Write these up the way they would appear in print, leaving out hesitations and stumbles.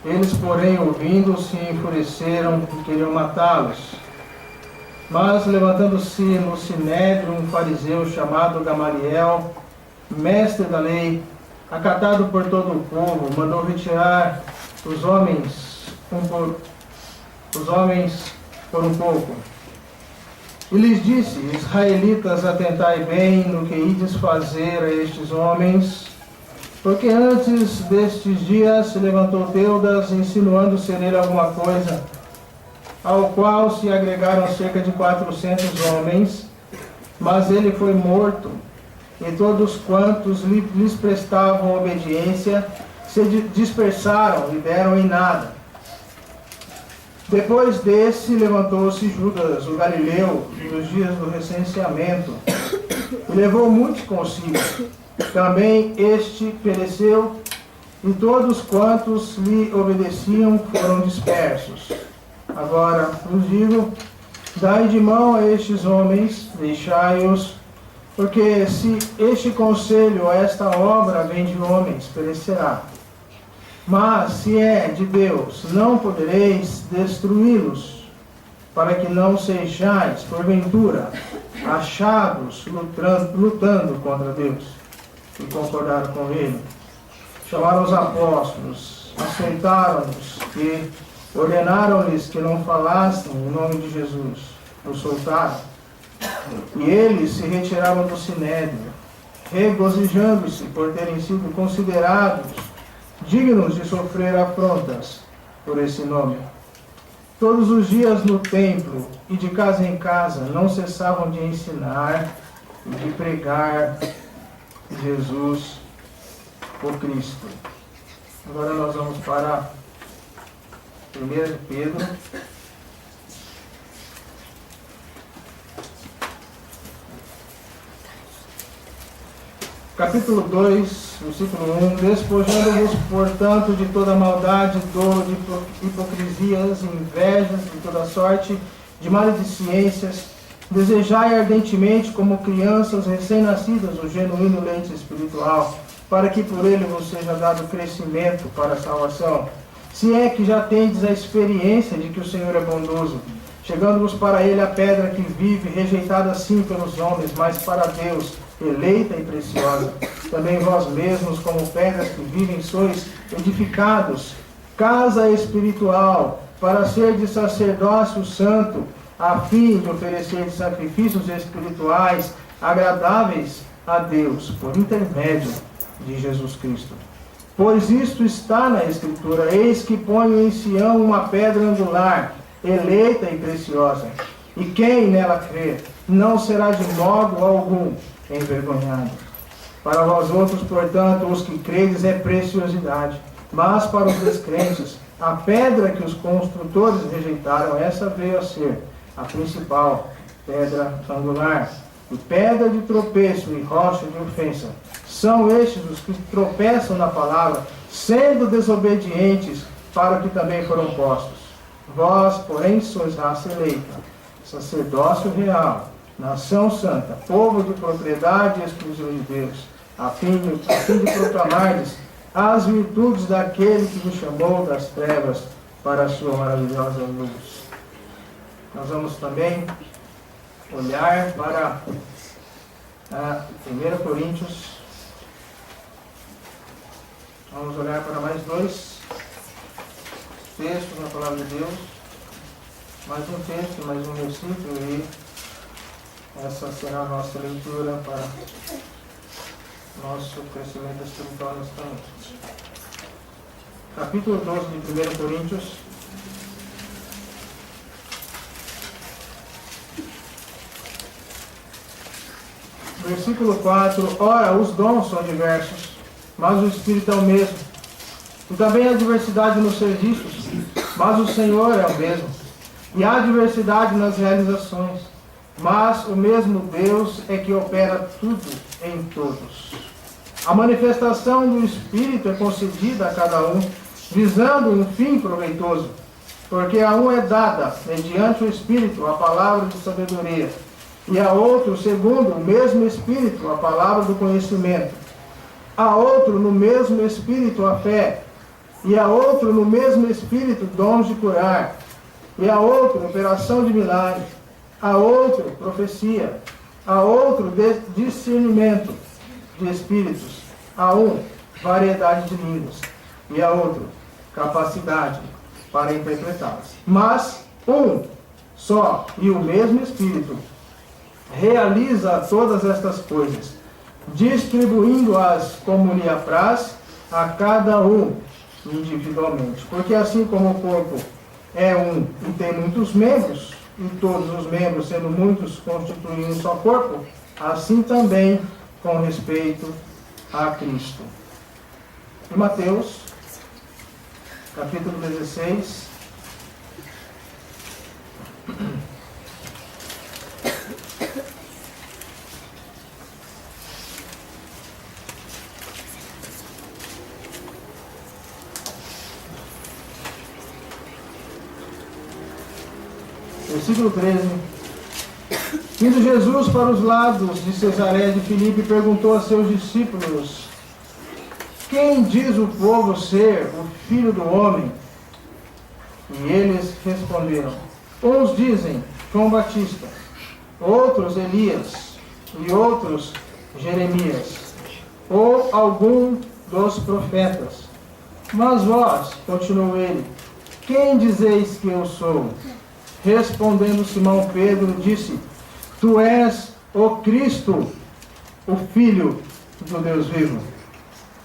Eles, porém, ouvindo, se enfureceram e queriam matá-los. Mas, levantando-se no sinédrio um fariseu chamado Gamaliel, mestre da lei, acatado por todo o povo, mandou retirar os homens por um pouco. E lhes disse: Israelitas, atentai bem no que ides fazer a estes homens, porque antes destes dias se levantou Teudas, insinuando ser ele alguma coisa, ao qual se agregaram cerca de 400 homens, mas ele foi morto, e todos quantos lhes prestavam obediência se dispersaram e deram em nada. Depois desse, levantou-se Judas, o Galileu, nos dias do recenseamento, e levou muitos consigo. Também este pereceu, e todos quantos lhe obedeciam foram dispersos. Agora vos digo: dai de mão a estes homens, deixai-os, porque se este conselho ou esta obra vem de homens, perecerá. Mas se é de Deus, não podereis destruí-los, para que não sejais, porventura, achados lutando contra Deus. E concordaram com ele. Chamaram os apóstolos, aceitaram-nos e ordenaram-lhes que não falassem em nome de Jesus. Os soltaram. E eles se retiraram do sinédrio, regozijando-se por terem sido considerados dignos de sofrer afrontas por esse nome. Todos os dias no templo e de casa em casa não cessavam de ensinar e de pregar Jesus, o Cristo. Agora nós vamos para 1 Pedro. Capítulo 2, versículo 1. Despojando-vos, portanto, de toda maldade, dor, de hipocrisias, invejas, de toda sorte, de maledicências, desejai ardentemente, como crianças recém-nascidas, o genuíno leite espiritual, para que por ele vos seja dado crescimento para a salvação. Se é que já tendes a experiência de que o Senhor é bondoso, chegando-vos para ele a pedra que vive, rejeitada sim pelos homens, mas para Deus, eleita e preciosa. Também vós mesmos, como pedras que vivem, sois edificados, casa espiritual, para ser de sacerdócio santo, a fim de oferecer sacrifícios espirituais agradáveis a Deus, por intermédio de Jesus Cristo. Pois isto está na Escritura: eis que ponho em Sião uma pedra angular, eleita e preciosa, e quem nela crer não será de modo algum envergonhado. Para vós outros, portanto, os que credes é preciosidade, mas para os descrentes, a pedra que os construtores rejeitaram, essa veio a ser a principal pedra angular, e pedra de tropeço e rocha de ofensa. São estes os que tropeçam na palavra, sendo desobedientes para o que também foram postos. Vós, porém, sois raça eleita, sacerdócio real, nação santa, povo de propriedade exclusiva de Deus, a fim de proclamardes as virtudes daquele que vos chamou das trevas para a sua maravilhosa luz. Nós vamos também olhar para 1 Coríntios. Vamos olhar para mais dois textos na palavra de Deus. Mais um texto, mais um versículo, e essa será a nossa leitura para nosso crescimento espiritual nesta noite. Capítulo 12 de 1 Coríntios. Versículo 4. Ora, os dons são diversos, mas o Espírito é o mesmo. E também há diversidade nos serviços, mas o Senhor é o mesmo. E há diversidade nas realizações, mas o mesmo Deus é que opera tudo em todos. A manifestação do Espírito é concedida a cada um, visando um fim proveitoso, porque a um é dada, mediante o Espírito, a palavra de sabedoria, e a outro, segundo o mesmo Espírito, a palavra do conhecimento, a outro, no mesmo Espírito, a fé, e a outro no mesmo Espírito dons de curar, e a outro operação de milagre, a outro profecia, a outro discernimento de espíritos, a um variedade de línguas, e a outro capacidade para interpretá-las. Mas um só e o mesmo Espírito realiza todas estas coisas, distribuindo-as como lhe apraz a cada um individualmente. Porque assim como o corpo é um e tem muitos membros, e todos os membros, sendo muitos, constituem um só corpo, assim também com respeito a Cristo. Em Mateus, capítulo 16, versículo 13. Indo Jesus para os lados de Cesareia de Filipe, perguntou a seus discípulos: quem diz o povo ser o Filho do Homem? E eles responderam: uns dizem João Batista, outros Elias, e outros Jeremias, ou algum dos profetas. Mas vós, continuou ele, quem dizeis que eu sou? Respondendo Simão Pedro, disse: tu és o Cristo, o Filho do Deus vivo.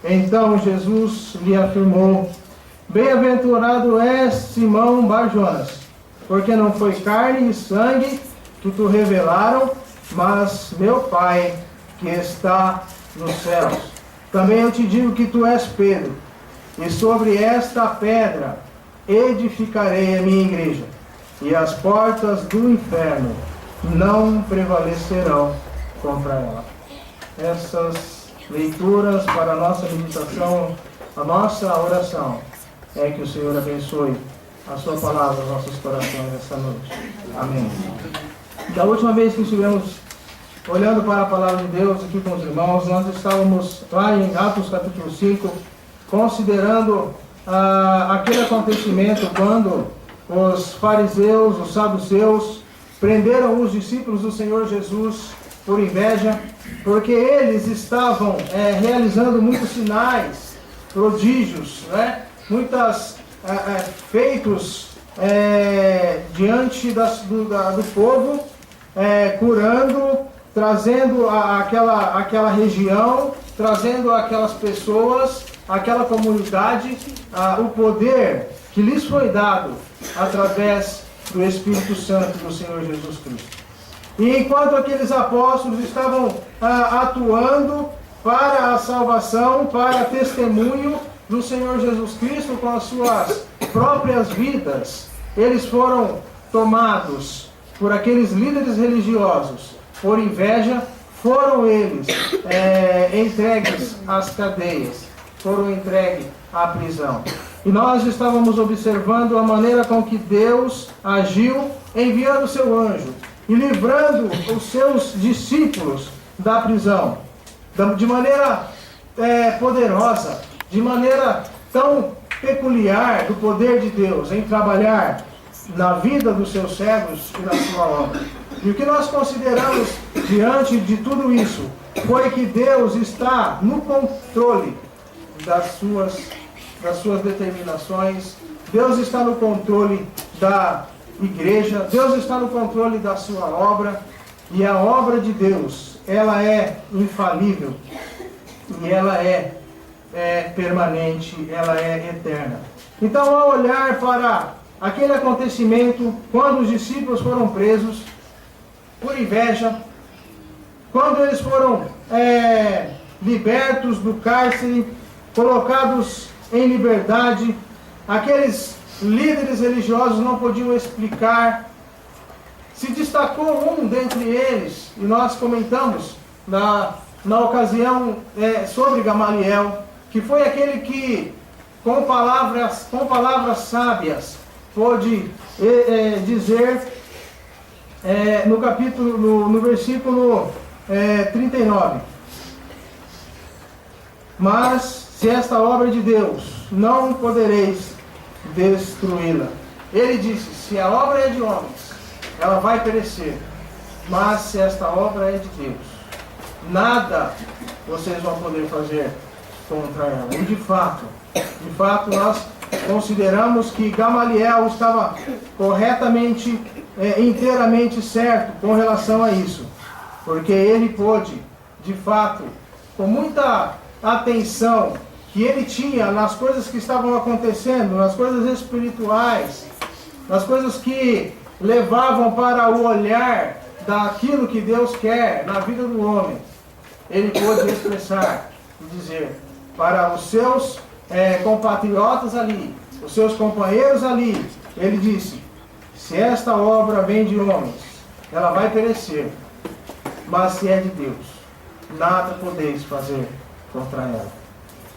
Então Jesus lhe afirmou: bem-aventurado és, Simão Bar-Jonas, porque não foi carne e sangue que te revelaram, mas meu Pai que está nos céus. Também eu te digo que tu és Pedro, e sobre esta pedra edificarei a minha igreja, e as portas do inferno não prevalecerão contra ela. Essas leituras para a nossa meditação, a nossa oração, é que o Senhor abençoe a sua palavra aos nossos corações esta noite. Amém. Da última vez que estivemos olhando para a palavra de Deus aqui com os irmãos, nós estávamos lá em Atos capítulo 5, considerando aquele acontecimento quando os fariseus, os saduceus, prenderam os discípulos do Senhor Jesus por inveja, porque eles estavam realizando muitos sinais, prodígios, muitos feitos diante do povo, curando, trazendo aquela região, trazendo aquelas pessoas, aquela comunidade, o poder que lhes foi dado através do Espírito Santo do Senhor Jesus Cristo. E enquanto aqueles apóstolos estavam atuando para a salvação, para testemunho do Senhor Jesus Cristo com as suas próprias vidas, eles foram tomados por aqueles líderes religiosos, por inveja, foram eles entregues às cadeias, foram entregues à prisão. E nós estávamos observando a maneira com que Deus agiu, enviando o seu anjo e livrando os seus discípulos da prisão, de maneira poderosa, de maneira tão peculiar do poder de Deus em trabalhar na vida dos seus servos e na sua obra. E o que nós consideramos diante de tudo isso foi que Deus está no controle das suas determinações, Deus está no controle da igreja, Deus está no controle da sua obra, e a obra de Deus, ela é infalível, e ela é permanente, ela é eterna. Então, ao olhar para aquele acontecimento, quando os discípulos foram presos por inveja, quando eles foram libertos do cárcere, colocados em liberdade, aqueles líderes religiosos não podiam explicar. Se destacou um dentre eles, e nós comentamos na ocasião sobre Gamaliel, que foi aquele que com palavras sábias pôde dizer no versículo 39. Mas se esta obra é de Deus, não podereis destruí-la. Ele disse, se a obra é de homens, ela vai perecer. Mas se esta obra é de Deus, nada vocês vão poder fazer contra ela. E de fato, nós consideramos que Gamaliel estava corretamente, inteiramente certo com relação a isso. Porque ele pôde, de fato, com muita atenção que ele tinha nas coisas que estavam acontecendo, nas coisas espirituais, nas coisas que levavam para o olhar daquilo que Deus quer na vida do homem, ele pôde expressar e dizer para os seus compatriotas ali, os seus companheiros ali, ele disse, se esta obra vem de homens, ela vai perecer, mas se é de Deus, nada podeis fazer contra ela.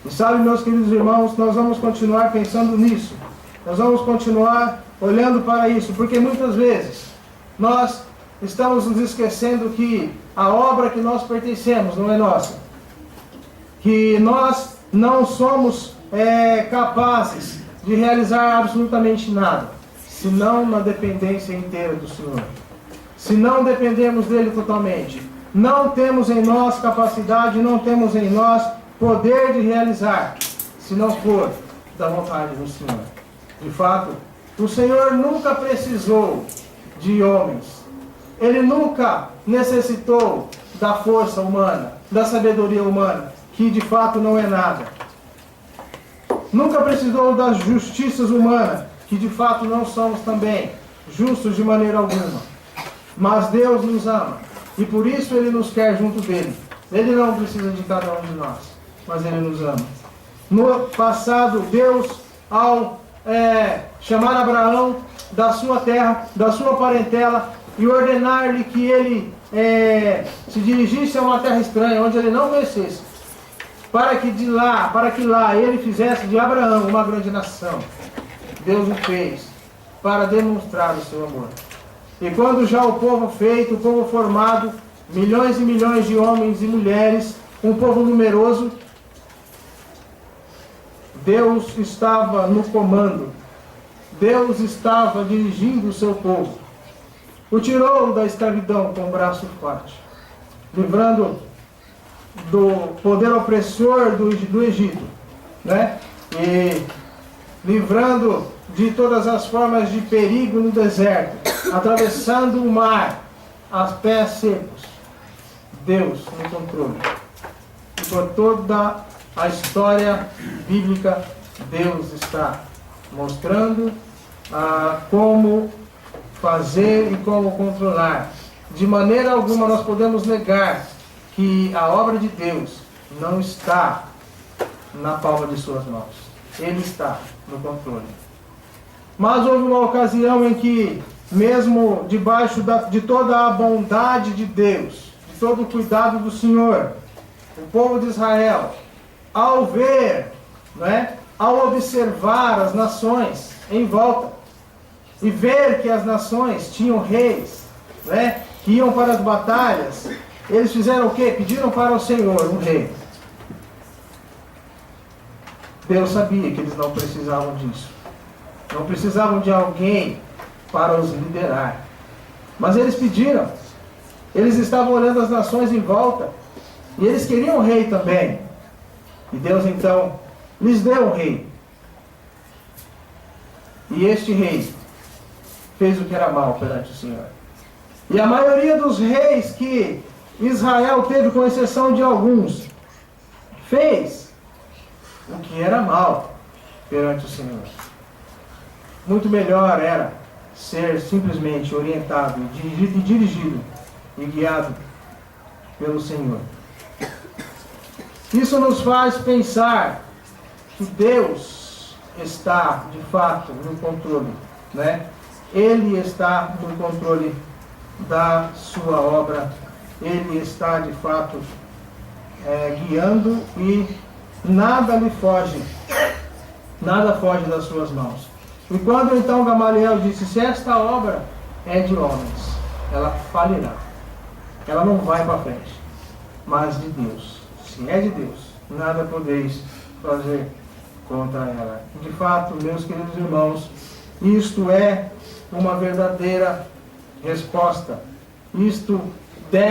E sabe, meus queridos irmãos, nós vamos continuar pensando nisso, nós vamos continuar olhando para isso, porque muitas vezes nós estamos nos esquecendo que a obra que nós pertencemos não é nossa, que nós não somos capazes de realizar absolutamente nada, senão na dependência inteira do Senhor. Se não dependemos dele totalmente, não temos em nós capacidade, não temos em nós poder de realizar, se não for da vontade do Senhor. De fato, o Senhor nunca precisou de homens. Ele nunca necessitou da força humana, da sabedoria humana, que de fato não é nada. Nunca precisou das justiças humanas, que de fato não somos também justos de maneira alguma. Mas Deus nos ama, e por isso Ele nos quer junto dele. Ele não precisa de cada um de nós, mas Ele nos ama. No passado, Deus, ao chamar Abraão da sua terra, da sua parentela, e ordenar-lhe que ele se dirigisse a uma terra estranha, onde ele não conhecesse, para que lá ele fizesse de Abraão uma grande nação. Deus o fez para demonstrar o seu amor. E quando já o povo feito, o povo formado, milhões e milhões de homens e mulheres, um povo numeroso, Deus estava no comando. Deus estava dirigindo o seu povo. O tirou da escravidão com o braço forte, livrando do poder opressor do Egito, né? E livrando de todas as formas de perigo no deserto, atravessando o mar a pés secos. Deus no controle. E por toda a história bíblica, Deus está mostrando como fazer e como controlar. De maneira alguma nós podemos negar que a obra de Deus não está na palma de suas mãos. Ele está no controle. Mas houve uma ocasião em que, mesmo debaixo de toda a bondade de Deus, de todo o cuidado do Senhor, o povo de Israel, ao ver, ao observar as nações em volta, e ver que as nações tinham reis, que iam para as batalhas, eles fizeram o quê? Pediram para o Senhor um rei. Deus sabia que eles não precisavam disso. Não precisavam de alguém para os liderar. Mas eles pediram. Eles estavam olhando as nações em volta. E eles queriam um rei também. E Deus então lhes deu um rei. E este rei fez o que era mal perante o Senhor. E a maioria dos reis que Israel teve, com exceção de alguns, fez o que era mal perante o Senhor. Muito melhor era ser simplesmente orientado, dirigido e guiado pelo Senhor. Isso nos faz pensar que Deus está, de fato, no controle, Ele está no controle da sua obra. Ele está, de fato, guiando, e nada lhe foge, nada foge das suas mãos. E quando então Gamaliel disse, se esta obra é de homens, ela falirá. Ela não vai para frente. Mas de Deus, se é de Deus, nada podeis fazer contra ela. De fato, meus queridos irmãos, isto é uma verdadeira resposta. Isto deve